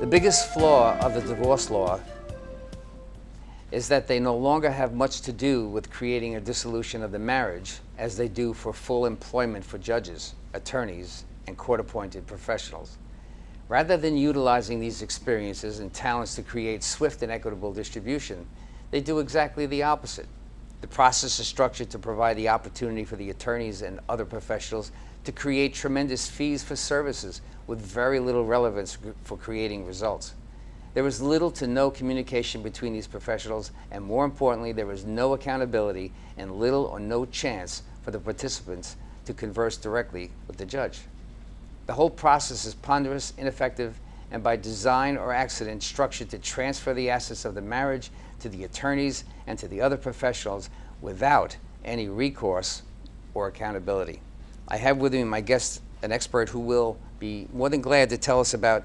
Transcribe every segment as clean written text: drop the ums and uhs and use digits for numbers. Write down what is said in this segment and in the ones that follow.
biggest flaw of the divorce law is that they no longer have much to do with creating a dissolution of the marriage as they do for full employment for judges, attorneys, and court-appointed professionals. Rather than utilizing these experiences and talents to create swift and equitable distribution, they do exactly the opposite. The process is structured to provide the opportunity for the attorneys and other professionals to create tremendous fees for services with very little relevance for creating results. There is little to no communication between these professionals, and more importantly, there is no accountability and little or no chance for the participants to converse directly with the judge. The whole process is ponderous, ineffective, and by design or accident structured to transfer the assets of the marriage to the attorneys and to the other professionals without any recourse or accountability. I have with me my guest, an expert who will be more than glad to tell us about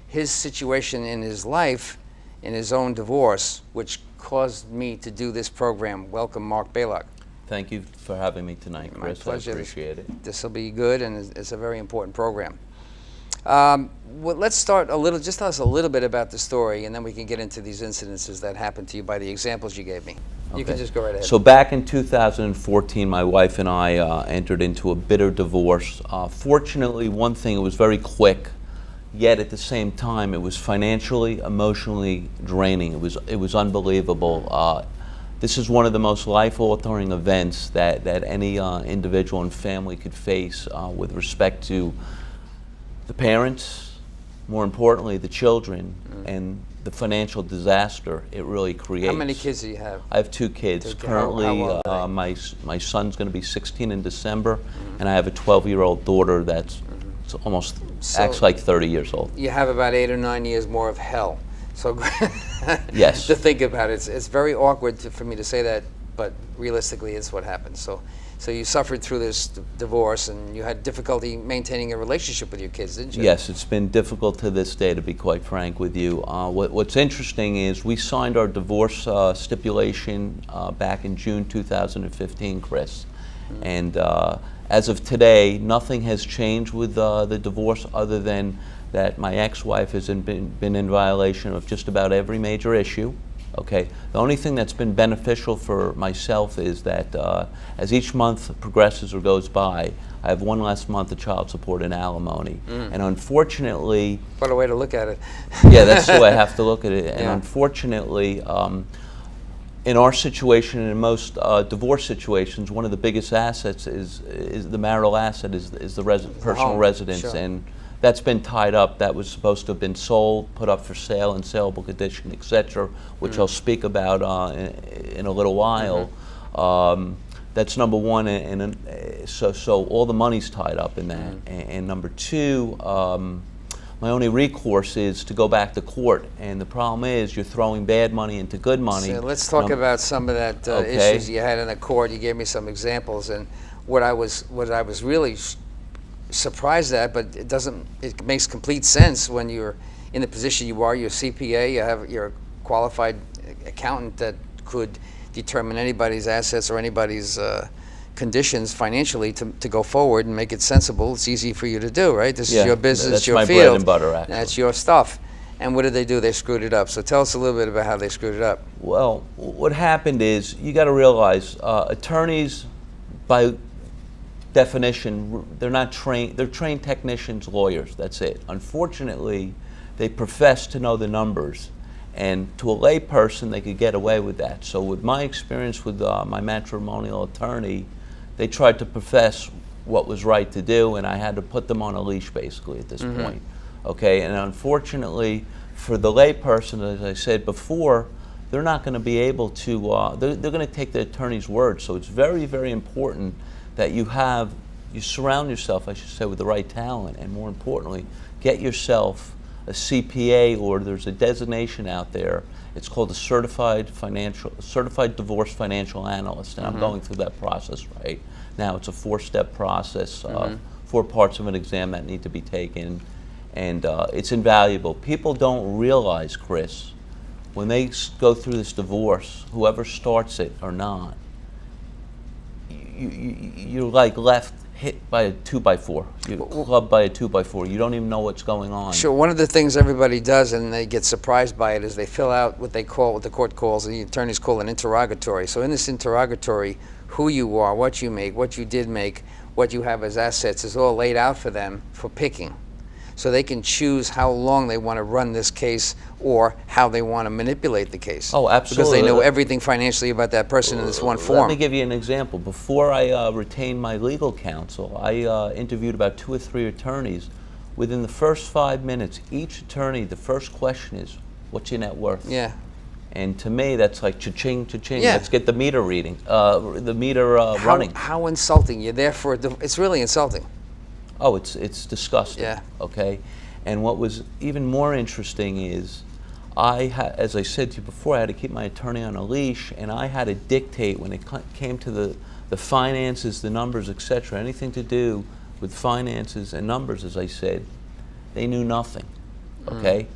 his situation in his life, in his own divorce, which caused me to do this program. Welcome, Mark Balog. Thank you for having me tonight, Chris. My pleasure. I appreciate it. This will be good, and it's a very important program. Let's start a little, just tell us a little bit about the story, and then we can get into these incidences that happened to you by the examples you gave me. Okay. You can just go right ahead. So back in 2014, my wife and I entered into a bitter divorce. Fortunately, one thing, it was very quick, yet at the same time, it was financially, emotionally draining. It was unbelievable. This is one of the most life-altering events that any individual and family could face with respect to the parents, more importantly the children, and the financial disaster it really creates. How many kids do you have? I have 2 kids. Currently, how my son's going to be 16 in December, and I have a 12-year-old daughter that's almost acts like 30 years old. You have about 8 or 9 years more of hell. So yes. To think about it, it's very awkward for me to say that, but realistically, it's what happened. So you suffered through this divorce, and you had difficulty maintaining a relationship with your kids, didn't you? Yes, it's been difficult to this day, to be quite frank with you. What's interesting is we signed our divorce stipulation back in June 2015, Chris. And as of today, nothing has changed with the divorce other than that my ex-wife has been in violation of just about every major issue. Okay. The only thing that's been beneficial for myself is that as each month progresses or goes by, I have one less month of child support and alimony. And unfortunately... What a way to look at it. Yeah, that's the way I have to look at it. And yeah. Unfortunately, in our situation and in most divorce situations, one of the biggest assets is the marital asset is the personal home. Residence. Sure. And that's been tied up. That was supposed to have been sold, put up for sale in saleable condition, etc., which I'll speak about in a little while. That's number one, and so all the money's tied up in that. And number two, my only recourse is to go back to court, and the problem is you're throwing bad money into good money. So let's talk about some of that issues you had in the court. You gave me some examples, and what I was really surprised at, but it makes complete sense when you're in the position you are. You're a CPA, you're a qualified accountant that could determine anybody's assets or anybody's conditions financially to go forward and make it sensible. It's easy for you to do, right? This is your business, that's your my field. bread and butter, actually. That's your stuff. And what did they do? They screwed it up. So tell us a little bit about how they screwed it up. Well, what happened is, you got to realize, attorneys, by definition, they're not trained. They're trained technicians, lawyers. That's it. Unfortunately, they profess to know the numbers, and to a lay person, they could get away with that. So, with my experience with my matrimonial attorney, they tried to profess what was right to do, and I had to put them on a leash, basically, at this point. Okay, and unfortunately, for the lay person, as I said before, they're not going to be able to. They're going to take the attorney's word. So it's very, very important that you surround yourself, I should say, with the right talent, and more importantly, get yourself a CPA, or there's a designation out there. It's called a certified divorce financial analyst, and I'm going through that process right now. It's a 4-step process, 4 parts of an exam that need to be taken, and it's invaluable. People don't realize, Chris, when they go through this divorce, whoever starts it or not, you're like left hit by a 2x4. You're clubbed by a 2x4. You don't even know what's going on. Sure. One of the things everybody does, and they get surprised by it, is they fill out what the court calls, and the attorneys call an interrogatory. So in this interrogatory, who you are, what you make, what you did make, what you have as assets is all laid out for them for picking. So they can choose how long they want to run this case or how they want to manipulate the case. Oh, absolutely. Because they know everything financially about that person in this one form. Let me give you an example. Before I retained my legal counsel, I interviewed about 2 or 3 attorneys. Within the first 5 minutes, each attorney, the first question is, what's your net worth? Yeah. And to me, that's like cha-ching, cha-ching. Yeah. Let's get the meter reading, running. How insulting. You're there for it's really insulting. Oh, it's disgusting. Yeah. Okay, and what was even more interesting is, as I said to you before, I had to keep my attorney on a leash, and I had to dictate when it came to the finances, the numbers, etc. Anything to do with finances and numbers, as I said, they knew nothing. Okay.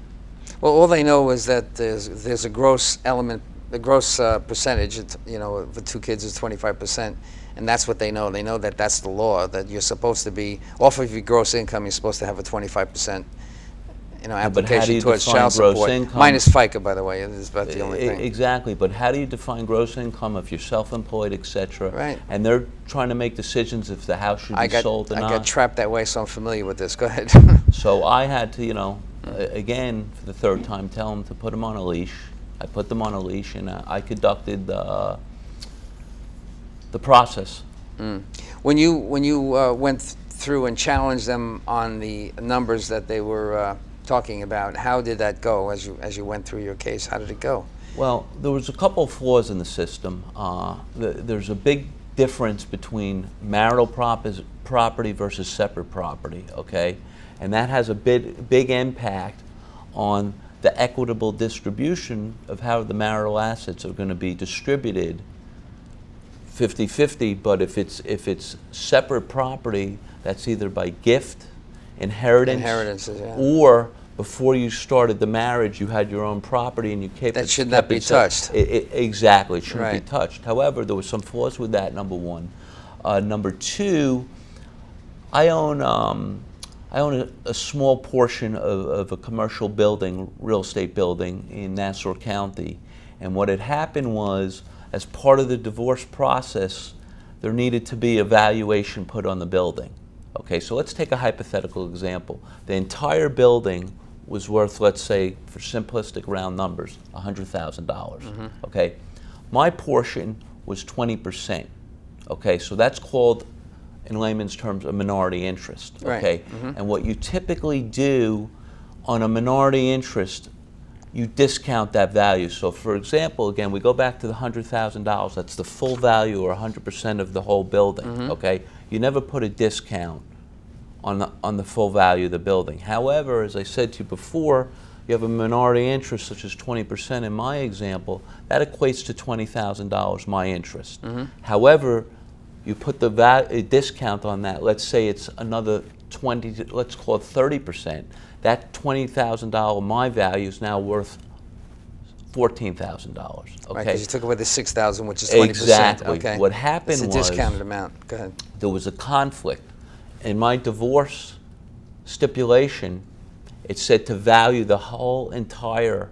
Well, all they know is that there's a gross element, the gross percentage. For 2 kids is 25%. And that's what they know. They know that that's the law, that you're supposed to be, off of your gross income, you're supposed to have a 25%, application towards child support. Income? Minus FICA, by the way, is about the only thing. Exactly, but how do you define gross income if you're self-employed, etc.? Right. And they're trying to make decisions if the house should be sold or not. I got trapped that way, so I'm familiar with this. Go ahead. So I had to, again, for the 3rd time, tell them to put them on a leash. I put them on a leash, and I conducted the process. When you went through and challenged them on the numbers that they were talking about, how did that go as you went through your case? How did it go? Well, there was a couple of flaws in the system. There's a big difference between marital property versus separate property, okay? And that has a big impact on the equitable distribution of how the marital assets are going to be distributed 50-50, but if it's separate property, that's either by gift, Inheritances, yeah. or before you started the marriage, you had your own property and you kept that should not be touched. Exactly, it shouldn't Right. be touched. However, there was some flaws with that. Number one. Number two, I own a small portion of a commercial building, real estate building in Nassau County, and what had happened was, as part of the divorce process, there needed to be a valuation put on the building. Okay, so let's take a hypothetical example. The entire building was worth, let's say, for simplistic round numbers, $100,000. Okay, my portion was 20%. Okay, so that's called, in layman's terms, a minority interest. Okay, Right. and what you typically do on a minority interest, you discount that value. So for example, again, we go back to the $100,000, that's the full value or 100% of the whole building, okay? You never put a discount on the full value of the building. However, as I said to you before, you have a minority interest such as 20% in my example, that equates to $20,000, my interest. However, you put a discount on that, let's say it's another 20, let's call it 30%. That $20,000, my value, is now worth $14,000. Okay, Right, because you took away the $6,000, which is 20%. Exactly. Okay. What happened it's a was discounted amount. Go ahead. there was a conflict. In my divorce stipulation, it said to value the whole entire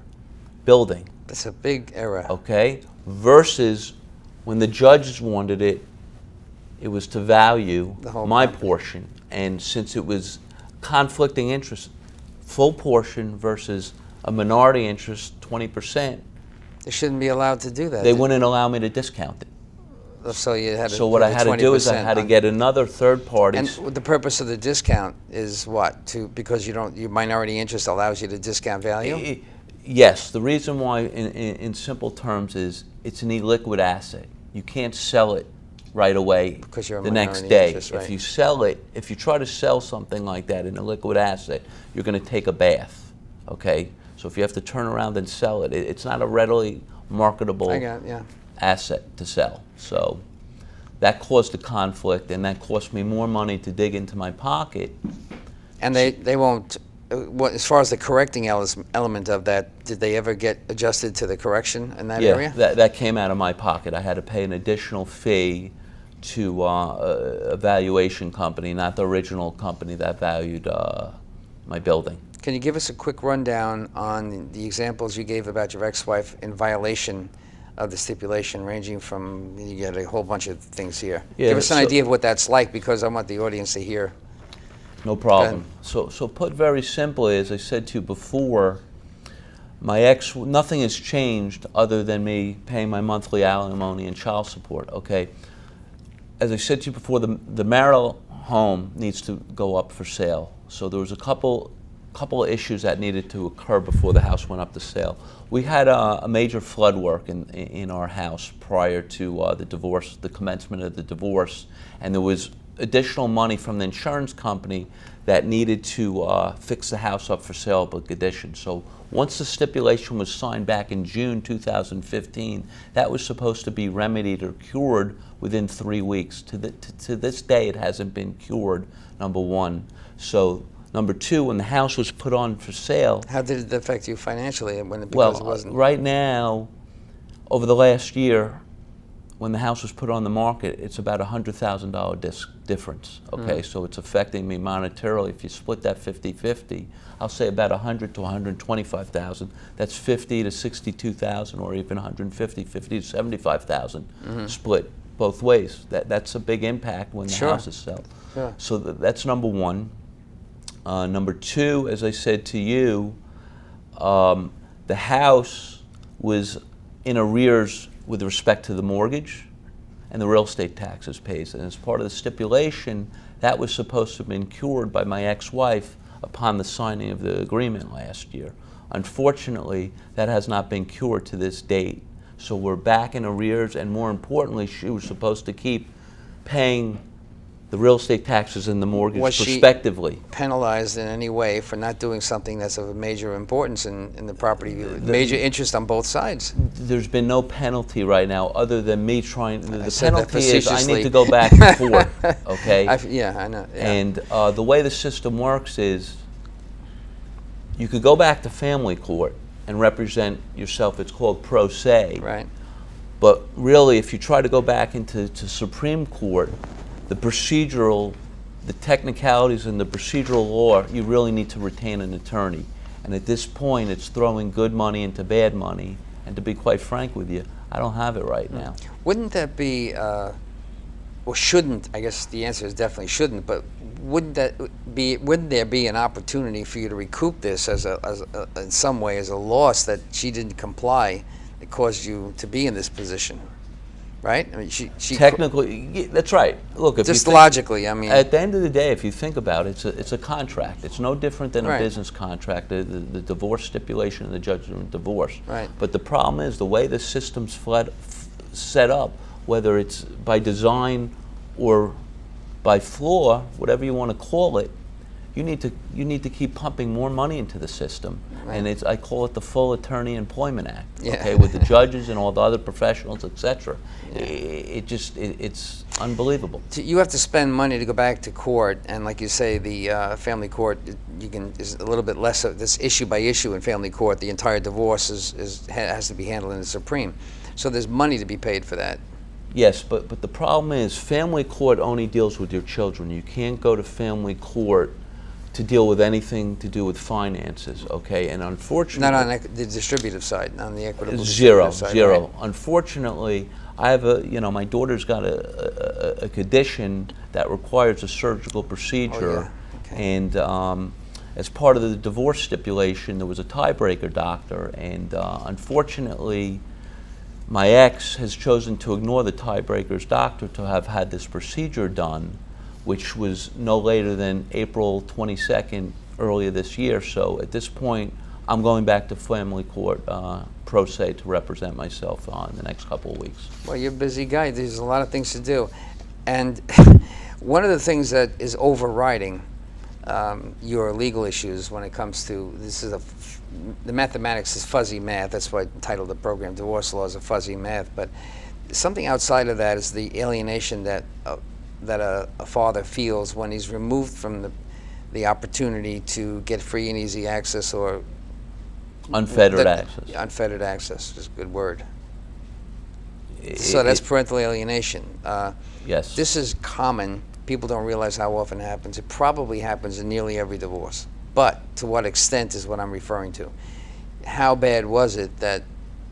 building. That's a big error. Okay, versus when the judges wanted it, it was to value The whole my property. portion. And since it was conflicting interest, full portion versus a minority interest, 20%, They shouldn't be allowed to do that. they wouldn't allow me to discount it. So you had to So what put I the had to do is I 20% had to on- get another third party. And the purpose of the discount is what? Because your minority interest allows you to discount value? Yes, the reason why in simple terms is it's an illiquid asset. You can't sell it right away Because you're a the next minority day. interest, right. If you sell it, if you try to sell something like that in a liquid asset, you're going to take a bath, okay? So if you have to turn around and sell it, it's not a readily marketable I got it, yeah. asset to sell. So that caused a conflict, and that cost me more money to dig into my pocket. And they won't, as far as the correcting element of that, did they ever get adjusted to the correction in that area? That came out of my pocket. I had to pay an additional fee to a valuation company, not the original company that valued my building. Can you give us a quick rundown on the examples you gave about your ex-wife in violation of the stipulation, ranging from, you get a whole bunch of things here. Yeah, Give us an so- idea of what that's like, because I want the audience to hear. No problem. So put very simply, as I said to you before, nothing has changed other than me paying my monthly alimony and child support, okay? As I said to you before, the marital home needs to go up for sale. So there was a couple of issues that needed to occur before the house went up for sale. We had a major flood work in our house prior to the divorce, the commencement of the divorce, and there was additional money from the insurance company that needed to fix the house up for sale by condition. So once the stipulation was signed back in June 2015, that was supposed to be remedied or cured within 3 weeks. To this day, it hasn't been cured, number one. So number two, when the house was put on for sale. How did it affect you financially because it wasn't? Right now, over the last year, when the house was put on the market, it's about $100,000 difference. Okay, so it's affecting me monetarily. If you split that 50-50, I'll say about 100 to 125,000. That's 50 to 62,000, or even 150, 50 to 75,000 split both ways. That's a big impact when the house is sold. Sure. So that's number one. Number two, as I said to you, the house was in arrears with respect to the mortgage and the real estate taxes paid. And as part of the stipulation, that was supposed to have been cured by my ex-wife upon the signing of the agreement last year. Unfortunately, that has not been cured to this date. So we're back in arrears, and more importantly, she was supposed to keep paying the real estate taxes and the mortgage prospectively. Was she penalized in any way for not doing something that's of a major importance in the property, major interest on both sides? There's been no penalty right now other than me trying. The said that penalty is I need to go back to court, okay? Yeah, I know. Yeah. And the way the system works is you could go back to family court and represent yourself. It's called pro se. Right. But really, if you try to go back into Supreme Court, the technicalities and the procedural law, you really need to retain an attorney. And at this point, it's throwing good money into bad money. And to be quite frank with you, I don't have it right now. Wouldn't that be, or shouldn't, I guess the answer is definitely shouldn't, but wouldn't there be an opportunity for you to recoup this in some way as a loss that she didn't comply that caused you to be in this position? Right? I mean, she technically, that's right. Look, if just you logically, I mean, at the end of the day, if you think about it, it's a contract. It's no different than a business contract. The divorce stipulation and the judgment of divorce. Right. But the problem is the way the system's set up, whether it's by design or by flaw, whatever you want to call it, you need to keep pumping more money into the system. Right. And I call it the Full Attorney Employment Act. Yeah. Okay, with the judges and all the other professionals, etc. Yeah. It's unbelievable. You have to spend money to go back to court, and like you say, the family court is a little bit less of this issue by issue in family court. The entire divorce has to be handled in the Supreme, so there's money to be paid for that. Yes, but the problem is family court only deals with your children. You can't go to family court to deal with anything to do with finances, okay? And unfortunately, not on the distributive side, not on the equitable zero. Side, Right? Unfortunately, I have my daughter's got a condition that requires a surgical procedure. Oh, yeah. Okay. And as part of the divorce stipulation, there was a tiebreaker doctor, and unfortunately, my ex has chosen to ignore the tiebreaker's doctor to have had this procedure done, which was no later than April 22nd earlier this year. So at this point, I'm going back to family court pro se to represent myself in the next couple of weeks. Well, you're a busy guy. There's a lot of things to do. And one of the things that is overriding your legal issues when it comes to, the mathematics is fuzzy math. That's why I titled the program Divorce Law is a Fuzzy Math. But something outside of that is the alienation that a father feels when he's removed from the opportunity to get free and easy access, or unfettered access. Unfettered access is a good word. So that's parental alienation. Yes. This is common. People don't realize how often it happens. It probably happens in nearly every divorce. But to what extent is what I'm referring to. How bad was it that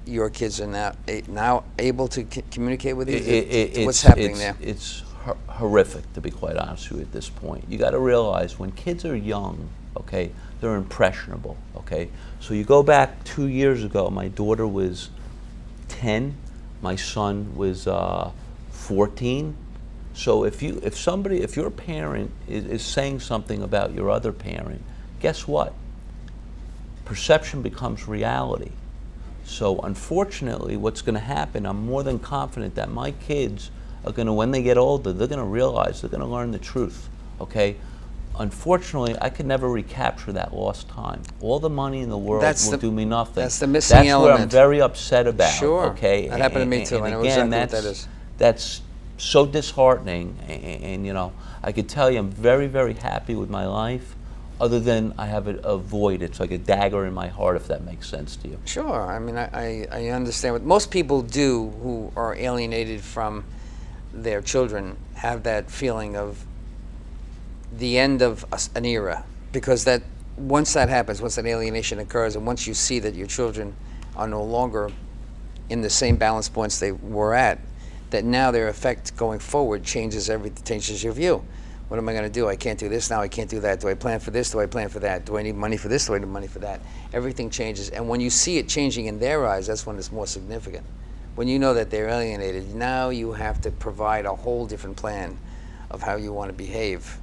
your kids are now able to communicate with you? What's happening there? It's horrific, to be quite honest with you, at this point. You got to realize when kids are young, okay, they're impressionable, okay? So you go back 2 years ago, my daughter was 10, my son was 14. So if your parent is saying something about your other parent, guess what? Perception becomes reality. So unfortunately, what's going to happen, I'm more than confident that my kids are going to, when they get older, they're going to realize, they're going to learn the truth, okay? Unfortunately, I could never recapture that lost time. All the money in the world will do me nothing. That's the missing element. That's what I'm very upset about, sure. Okay? That happened to me too. And I know again, exactly what that is. That's so disheartening, and you know, I could tell you I'm very, very happy with my life, other than I have a void. It's like a dagger in my heart, if that makes sense to you. Sure. I mean, I understand what most people do who are alienated from their children, have that feeling of the end of an era, because that once that happens, once that alienation occurs, and once you see that your children are no longer in the same balance points they were at, that now their effect going forward changes everything, changes your view. What am I going to do? I can't do this now. I can't do that. Do I plan for this? Do I plan for that? Do I need money for this? Do I need money for that? Everything changes. And when you see it changing in their eyes, that's when it's more significant. When you know that they're alienated, now you have to provide a whole different plan of how you want to behave.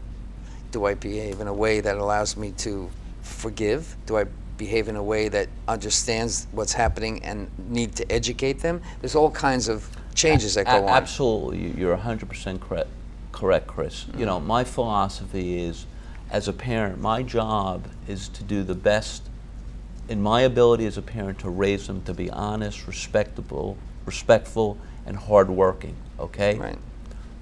Do I behave in a way that allows me to forgive? Do I behave in a way that understands what's happening and need to educate them? There's all kinds of changes that go on. Absolutely. You're 100% correct, Chris. You know, my philosophy is, as a parent, my job is to do the best in my ability as a parent to raise them to be honest, respectful, and hardworking, okay? Right.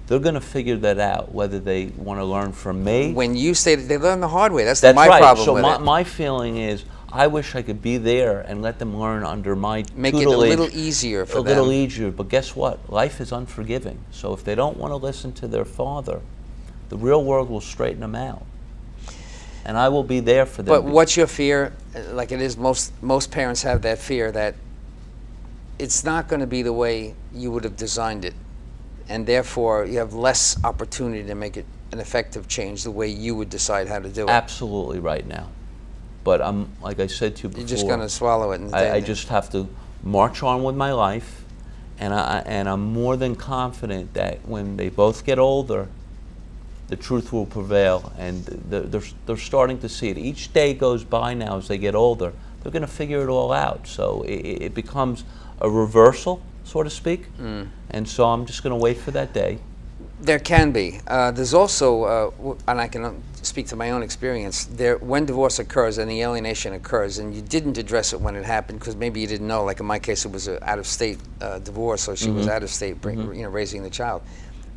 They're going to figure that out, whether they want to learn from me. When you say that they learn the hard way, that's my right. problem So with it. my feeling is, I wish I could be there and let them learn under my Make tutelage. it a little easier for them. A little easier, but guess what? Life is unforgiving. So if they don't want to listen to their father, the real world will straighten them out. And I will be there for them. But what's your fear? Like it is, most parents have that fear that it's not going to be the way you would have designed it, and therefore you have less opportunity to make it an effective change the way you would decide how to do it. Absolutely right now. But I'm, like I said to you before, You're just going to swallow it. And I just have to march on with my life, and I'm more than confident that when they both get older, the truth will prevail, and they're starting to see it. Each day goes by now as they get older, they're going to figure it all out. So it becomes a reversal, so to speak, and so I'm just going to wait for that day. There can be. There's also, and I can speak to my own experience, when divorce occurs and the alienation occurs and you didn't address it when it happened because maybe you didn't know, like in my case it was an out-of-state divorce, so she was out-of-state raising the child.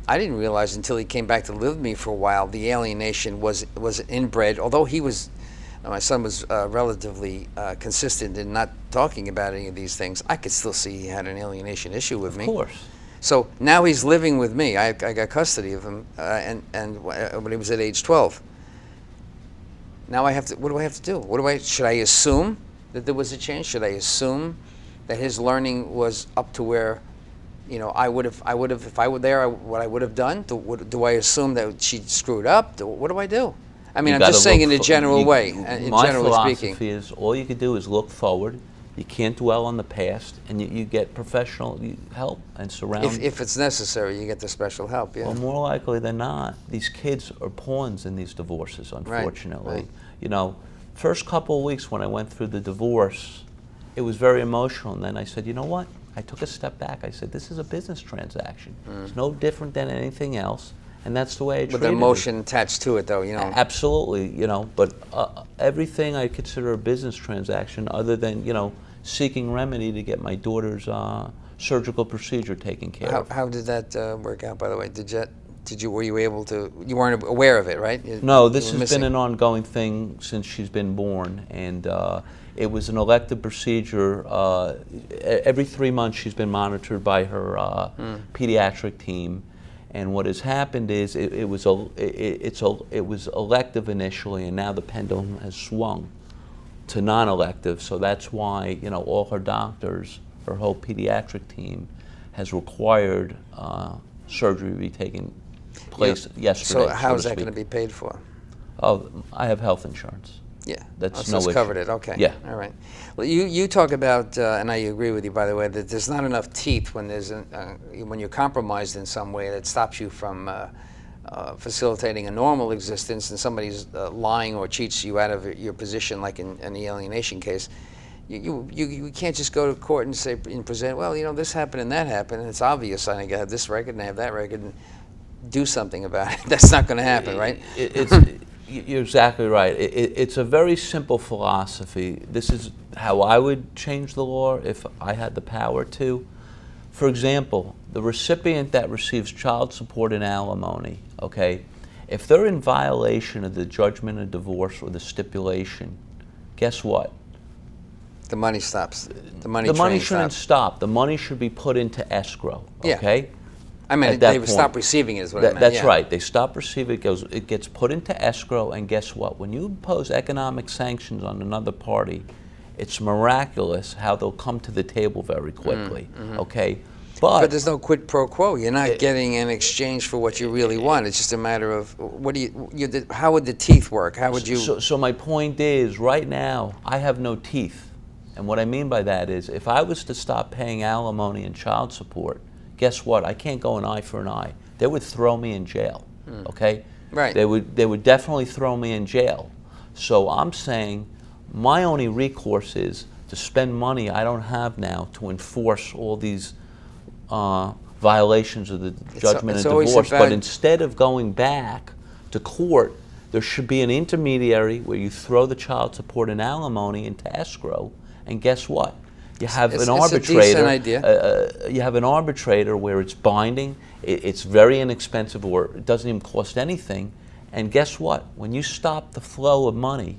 I didn't realize until he came back to live with me for a while the alienation was inbred, although my son was relatively consistent in not talking about any of these things. I could still see he had an alienation issue with me. Of course. So now he's living with me. I got custody of him, and when he was at age 12. Now what do I have to do? Should I assume that there was a change? Should I assume that his learning was up to where, I would have, if I were there, what I would have done? Do I assume that she screwed up? What do I do? I mean, I'm just saying in a general way, generally my speaking. philosophy is all you can do is look forward. You can't dwell on the past, and you get professional help and surround. If it's necessary, you get the special help. Yeah. Well, more likely than not, these kids are pawns in these divorces. Unfortunately, Right. First couple of weeks when I went through the divorce, it was very emotional. And then I said, you know what? I took a step back. I said, this is a business transaction. It's no different than anything else. And that's the way I treated it. With emotion attached to it, though, Absolutely, But everything I consider a business transaction, other than seeking remedy to get my daughter's surgical procedure taken care of. How did that work out, by the way? Were you able to? You weren't aware of it, right? No, this You were has been missing. an ongoing thing since she's been born, and it was an elective procedure. Every 3 months, she's been monitored by her pediatric team, and what has happened is it was elective initially, and now the pendulum has swung to non-elective. So that's why all her doctors, her whole pediatric team, has required surgery to be taken place yesterday. So how is to that going speak. to be paid for? Oh, I have health insurance. Yeah, That's so no it's issue. covered it. Okay. Yeah. All right. Well, you talk about, and I agree with you, by the way, that there's not enough teeth when when you're compromised in some way that stops you from facilitating a normal existence, and somebody's lying or cheats you out of your position, like in the alienation case. You can't just go to court and say and present, well, this happened and that happened, and it's obvious. I have this record and I have that record, and do something about it. That's not going to happen, right? You're exactly right. It's a very simple philosophy. This is how I would change the law if I had the power to. For example, the recipient that receives child support and alimony, okay, if they're in violation of the judgment of divorce or the stipulation, guess what? The money stops. The money shouldn't stop. The money should be put into escrow, okay? Yeah. I mean, they would stop receiving it is what I meant. That's yeah. right. They stop receiving it. It gets put into escrow, and guess what? When you impose economic sanctions on another party, it's miraculous how they'll come to the table very quickly, okay? But there's no quid pro quo. You're not getting an exchange for what you really want. It's just a matter of how would the teeth work? How would you? So my point is, right now, I have no teeth. And what I mean by that is, if I was to stop paying alimony and child support, guess what? I can't go an eye for an eye. They would throw me in jail, okay? Right. They would definitely throw me in jail. So I'm saying my only recourse is to spend money I don't have now to enforce all these violations of the judgment of divorce. But instead of going back to court, there should be an intermediary where you throw the child support and alimony into escrow, and guess what? You have an arbitrator. It's a decent idea. You have an arbitrator where it's binding. It's very inexpensive, or it doesn't even cost anything. And guess what? When you stop the flow of money,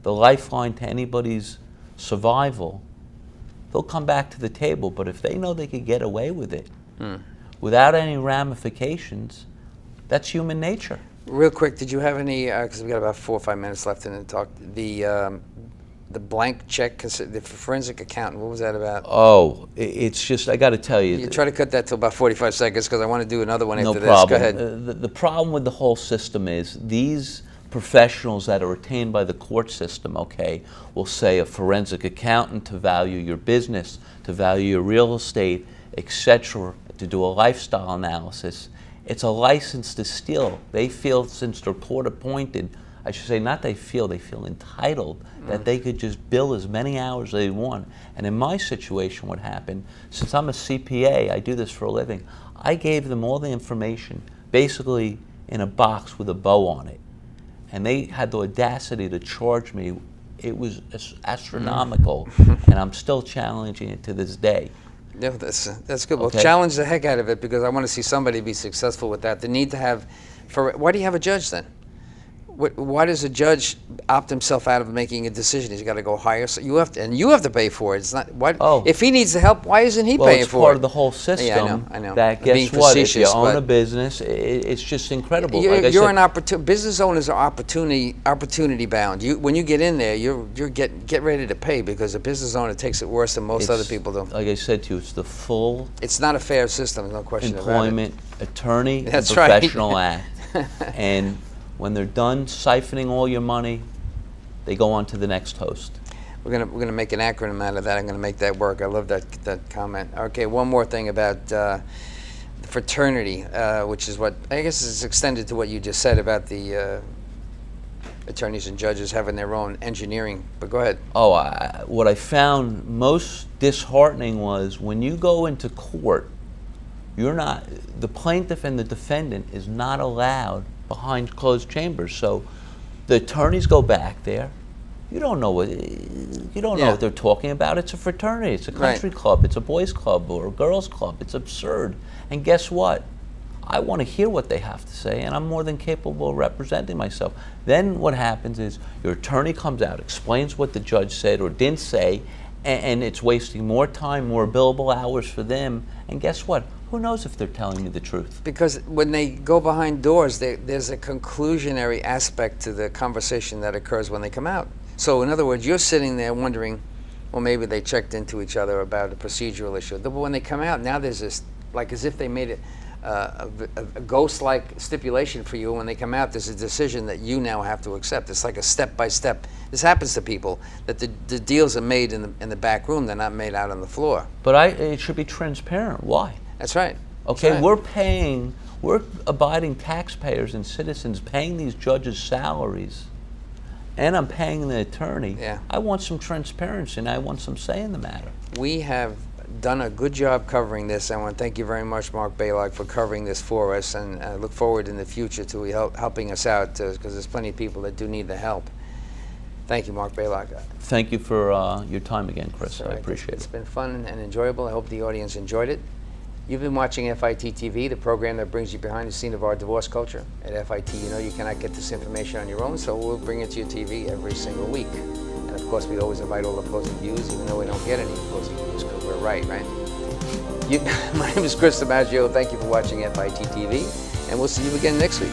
the lifeline to anybody's survival, they'll come back to the table. But if they know they could get away with it without any ramifications, that's human nature. Real quick, did you have any? Because we've got about 4 or 5 minutes left in the talk. The blank check, the forensic accountant, what was that about? Oh, it's just, I got to tell you. You try to cut that to about 45 seconds because I want to do another one after No this. problem. Go ahead. The problem with the whole system is these professionals that are retained by the court system, okay, will say a forensic accountant to value your business, to value your real estate, etc., to do a lifestyle analysis. It's a license to steal. They feel, since they're court appointed, I should say, not they feel entitled that they could just bill as many hours as they want. And in my situation, what happened, since I'm a CPA, I do this for a living, I gave them all the information, basically in a box with a bow on it. And they had the audacity to charge me. It was astronomical, and I'm still challenging it to this day. Yeah, that's good. Well, Okay. challenge the heck out of it because I want to see somebody be successful with that. The need to have, why do you have a judge then? Why does a judge opt himself out of making a decision? He's got to go hire. So you have to pay for it. It's not. Why, If he needs the help, why isn't he paying it's for it? part of the whole system. Yeah, I know. That I'm being guess what? If you facetious, own but a business, it's just incredible. You're, Like I you're said, an opportunity. Business owners are opportunity bound. When you get in there, you're get ready to pay because a business owner takes it worse than most other people do. Like I said to you, it's the full It's not a fair system. No question about it. employment attorney and That's right. professional act. And when they're done siphoning all your money, they go on to the next host. We're gonna make an acronym out of that. I'm gonna make that work. I love that comment. Okay, one more thing about the fraternity, which is what I guess is extended to what you just said about the attorneys and judges having their own engineering. But go ahead. Oh, what I found most disheartening was when you go into court, the plaintiff and the defendant is not allowed behind closed chambers. So the attorneys go back there. You don't know what they're talking about. It's a fraternity. It's a country club. It's a boys' club or a girls' club. It's absurd. And guess what? I want to hear what they have to say, and I'm more than capable of representing myself. Then what happens is your attorney comes out, explains what the judge said or didn't say, and it's wasting more time, more billable hours for them. And guess what? Who knows if they're telling you the truth? Because when they go behind doors, there's a conclusionary aspect to the conversation that occurs when they come out. So in other words, you're sitting there wondering, well, maybe they checked into each other about a procedural issue. But when they come out, now there's this, like as if they made it a ghost-like stipulation for you. And when they come out, there's a decision that you now have to accept. It's like a step-by-step. This happens to people, that the deals are made in the back room. They're not made out on the floor. But it should be transparent. Why? That's right. Okay, That's right. we're abiding taxpayers and citizens paying these judges' salaries, and I'm paying the attorney. Yeah. I want some transparency, and I want some say in the matter. We have done a good job covering this. I want to thank you very much, Mark Balog, for covering this for us, and I look forward in the future to helping us out, because there's plenty of people that do need the help. Thank you, Mark Balog. Thank you for your time again, Chris. All I right. appreciate It's it. been fun and enjoyable. I hope the audience enjoyed it. You've been watching FIT TV, the program that brings you behind the scene of our divorce culture. At FIT, you know you cannot get this information on your own, so we'll bring it to your TV every single week. And of course, we always invite all opposing views, even though we don't get any opposing views, because we're right? My name is Chris DiMaggio. Thank you for watching FIT TV, and we'll see you again next week.